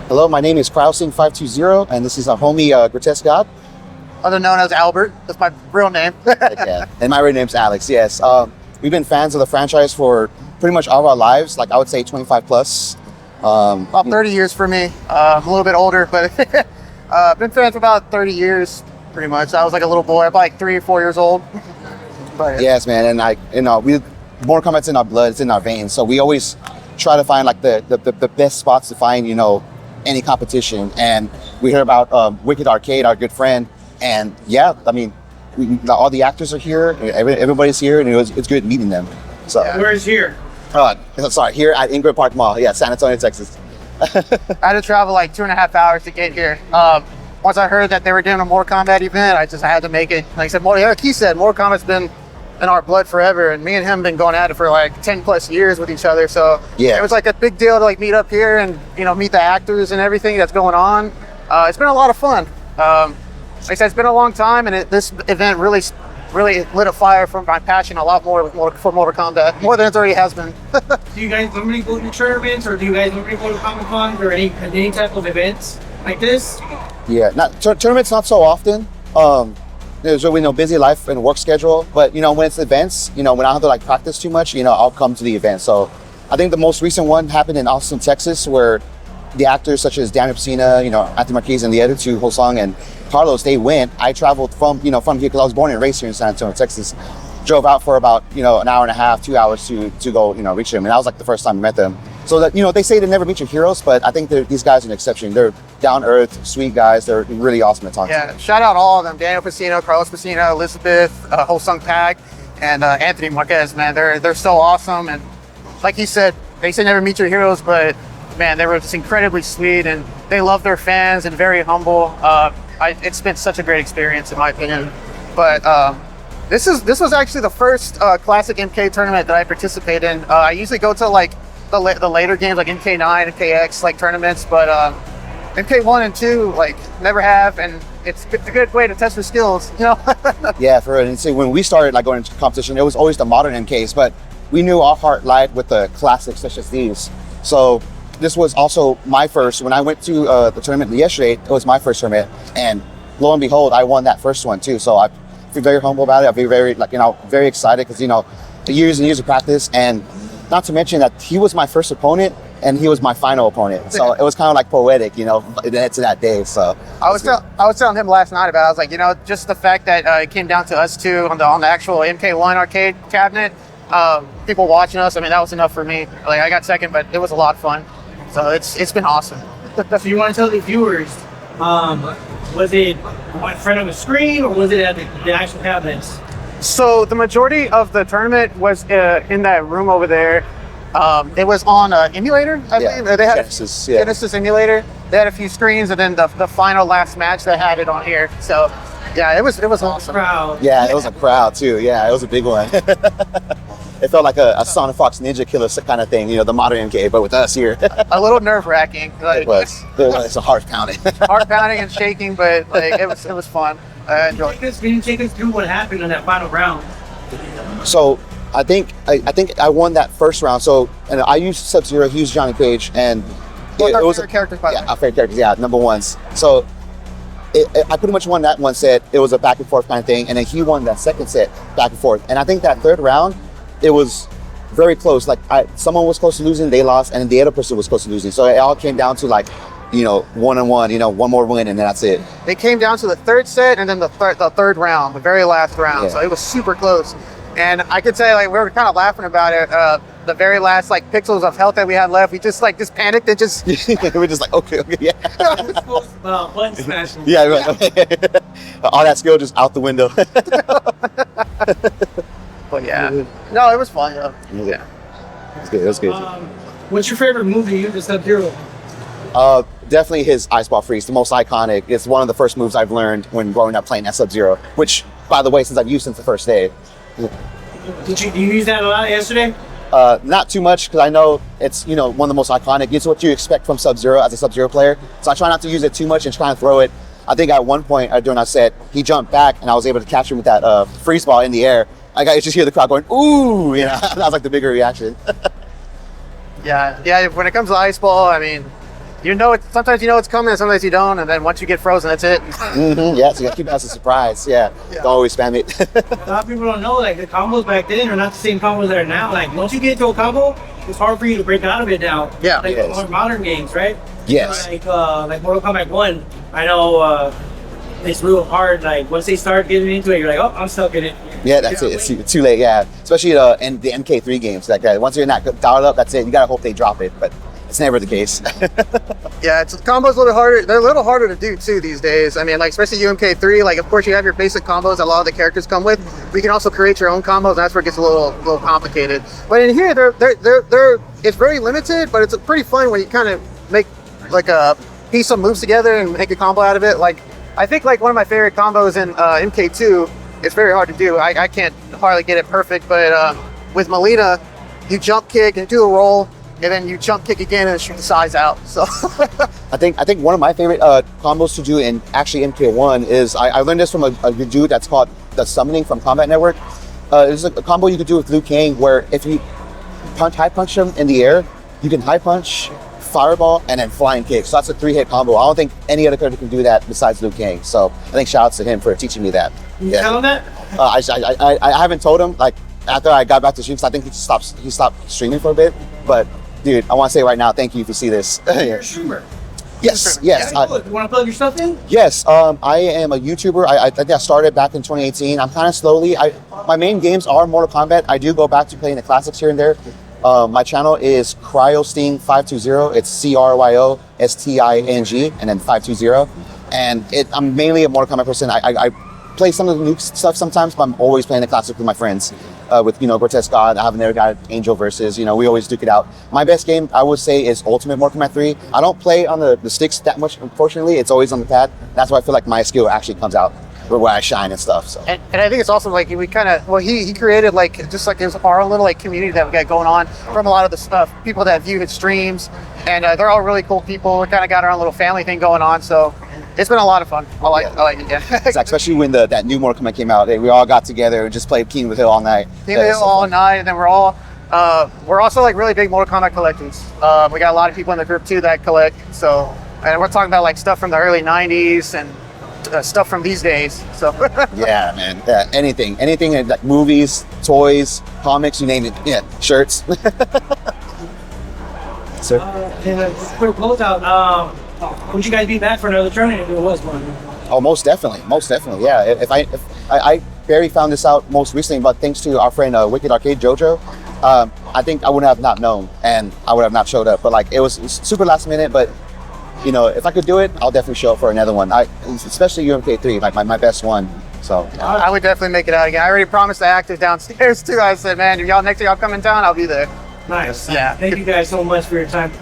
Hello, my name is Cryosting520, and this is our homie Grotesque God. Other known as Albert. That's my real name. Yeah, and my real name's Alex. Yes, we've been fans of the franchise for pretty much all of our lives. Like I would say, 25 plus. About 30 years for me. I'm a little bit older, but been fans for about 30 years, pretty much. I was like a little boy, about like 3 or 4 years old. But yes, man, and Mortal Kombat's in our blood, it's in our veins. So we always try to find like the best spots to find any competition. And we heard about Wicked Arcade, our good friend, and yeah, I mean, all the actors are here, everybody's here, and it's good meeting them. So where's here? Here at Ingrid Park Mall, yeah, San Antonio, Texas. I had to travel like 2.5 hours to get here. Once I heard that they were doing a Mortal Kombat event, I had to make it. Like I said, like he said, Mortal Kombat's been in our blood forever, and me and him been going at it for like 10 plus years with each other. So yeah, it was like a big deal to like meet up here and meet the actors and everything that's going on. It's been a lot of fun. Like I said, it's been a long time, and this event really lit a fire for my passion a lot more for Mortal Kombat, more than it already has been. Do you guys normally go to tournaments, or do you guys normally go to Comic Con or any type of events like this? Yeah, tournaments not so often. There's really busy life and work schedule, but when it's events, when I don't have to like practice too much, I'll come to the event. So I think the most recent one happened in Austin, Texas, where the actors such as Daniel Pacina, Anthony Marquez, and the other two, Hosang and Carlos, they went. I traveled from here because I was born and raised here in San Antonio, Texas. Drove out for about an hour and a half, 2 hours to go reach them, and that was like the first time I met them. So that they say they never meet your heroes, but I think these guys are an exception. They're down to earth, sweet guys. They're really awesome to talk to. Yeah, shout out all of them: Daniel Pacino, Carlos Pacino, Elizabeth, Hosang Pak, and Anthony Marquez. Man, they're so awesome, and like he said, they say never meet your heroes, but man, they were just incredibly sweet, and they love their fans and very humble. It's been such a great experience in my opinion. But this was actually the first classic MK tournament that I participate in. I usually go to like the later games like MK9 and KX like tournaments, but MK1 and 2 like never have, and it's a good way to test your skills, Yeah, for real. And see, when we started like going into competition, it was always the modern MKs, but we knew our heart lied with the classics such as these. So this was also my first. When I went to the tournament yesterday, it was my first tournament, and lo and behold, I won that first one too. So I feel very humble about it. I feel very very excited because the years and years of practice, and not to mention that he was my first opponent and he was my final opponent. So it was kind of like poetic, to that day. So I was telling him last night about it. I was like, just the fact that it came down to us two on the actual MK1 arcade cabinet. People watching us. I mean, that was enough for me. Like I got second, but it was a lot of fun. So it's been awesome. So you want to tell the viewers, was it in front of a screen or was it at the actual cabinets? So the majority of the tournament was in that room over there. It was on an emulator, I believe. They had Genesis emulator. They had a few screens, and then the final last match they had it on here. So yeah, it was awesome. Crowd. Yeah, it was a crowd too. Yeah, it was a big one. It felt like a Sonic Fox Ninja Killer kind of thing, the modern MK, but with us here. A little nerve-wracking. It was. It's a heart pounding. Heart pounding and shaking, but like it was fun. I enjoyed it. Can you take us through what happened in that final round? So I think I won that first round. So and I used Sub-Zero, he used Johnny Cage, and it was our characters. Our favorite characters, number ones. So I pretty much won that one set. It was a back and forth kind of thing, and then he won that second set back and forth. And I think that third round, it was very close. Like someone was close to losing, they lost, and the other person was close to losing. So it all came down to like, 1-on-1, one more win, and then that's it. It came down to the third set, and then the third round, the very last round. Yeah. So it was super close. And I could say like we were kind of laughing about it. The very last like pixels of health that we had left, we just panicked and just. We were just like, okay, yeah. Button smashing. Yeah, right. All that skill just out the window. But yeah, no, it was fun. Yeah, it was good. What's your favorite move to use in Sub-Zero? Definitely his Ice Ball Freeze, the most iconic. It's one of the first moves I've learned when growing up playing Sub-Zero, which, by the way, since I've used since the first day. Did you use that a lot yesterday? Not too much, because I know it's one of the most iconic. It's what you expect from Sub-Zero as a Sub-Zero player. So I try not to use it too much and try and throw it. I think at one point during our set, he jumped back and I was able to catch him with that freeze ball in the air. I just hear the crowd going, ooh, that was like the bigger reaction. Yeah. When it comes to Ice Ball, I mean, you know it. Sometimes you know it's coming, and sometimes you don't. And then once you get frozen, that's it. Yeah, so you gotta keep it as a surprise. Yeah, don't always spam it. A lot of people don't know, like, the combos back then are not the same combos that are now. Like, once you get into a combo, it's hard for you to break out of it now. Yeah. Like, Yes. more modern games, right? Yes. Like Mortal Kombat 1, I know it's real hard. Like, once they start getting into it, you're like, oh, I'm stuck in it. Yeah, that's it. It's too late. Yeah, especially in the MK3 games like that. Once you're not dialed up, that's it. You gotta hope they drop it, but it's never the case. Yeah, it's combos a little harder. They're a little harder to do too these days. I mean, like especially UMK3. Like, of course, you have your basic combos a lot of the characters come with. But you can also create your own combos. And that's where it gets a little complicated. But in here, they're it's very limited, but it's pretty fun when you kind of make like piece some moves together and make a combo out of it. Like, I think like one of my favorite combos in MK2. It's very hard to do. I can't hardly get it perfect, but with Melina, you jump kick and do a roll, and then you jump kick again and shoot the sides out. So I think one of my favorite combos to do in actually MK1 is I learned this from a dude that's called the Summoning from Combat Network. There's a combo you could do with Liu Kang where if you high punch him in the air, you can high punch, fireball, and then flying kick. So that's a 3-hit combo. I don't think any other character can do that besides Liu Kang. So I think shout outs to him for teaching me that. You tell him that? I haven't told him, like, after I got back to stream, because I think he stopped streaming for a bit. But dude, I want to say right now, thank you if you see this. You're a streamer. Yes. You want to plug your stuff in? Yes, I am a YouTuber. I think I started back in 2018. I'm kind of slowly. My main games are Mortal Kombat. I do go back to playing the classics here and there. My channel is Cryosting520. It's CRYOSTING and then 520. And I'm mainly a Mortal Kombat person. I play some of the new stuff sometimes, but I'm always playing the classic with my friends. With Grotesque God, I have never got Angel versus. We always duke it out. My best game, I would say, is Ultimate Mortal Kombat 3. I don't play on the sticks that much, unfortunately. It's always on the pad. That's why I feel like my skill actually comes out where I shine and stuff. So. And I think it's also like we kind of he created like just like his our own little like community that we got going on from a lot of the stuff people that view his streams, and they're all really cool people. We kind of got our own little family thing going on. So. It's been a lot of fun. I like it, yeah. Especially when that new Mortal Kombat came out, we all got together and just played King of the Hill all night. King of the Hill all night, and then we're also like really big Mortal Kombat collectors. We got a lot of people in the group too that collect. So, and we're talking about like stuff from the early '90s and stuff from these days. So. Yeah, man. Yeah, anything, like movies, toys, comics, you name it. Yeah, shirts. Sir. And a quick closeout. Would you guys be back for another tournament if it was one? Oh, most definitely. Yeah. If I barely found this out most recently, but thanks to our friend Wicked Arcade Jojo, I think I would have not known and I would have not showed up. But like it was super last minute. But if I could do it, I'll definitely show up for another one. Especially UMK3, like my best one. So I would definitely make it out again. I already promised the active downstairs too. I said, man, if y'all next time y'all come in town, I'll be there. Nice. Yeah. Thank you guys so much for your time.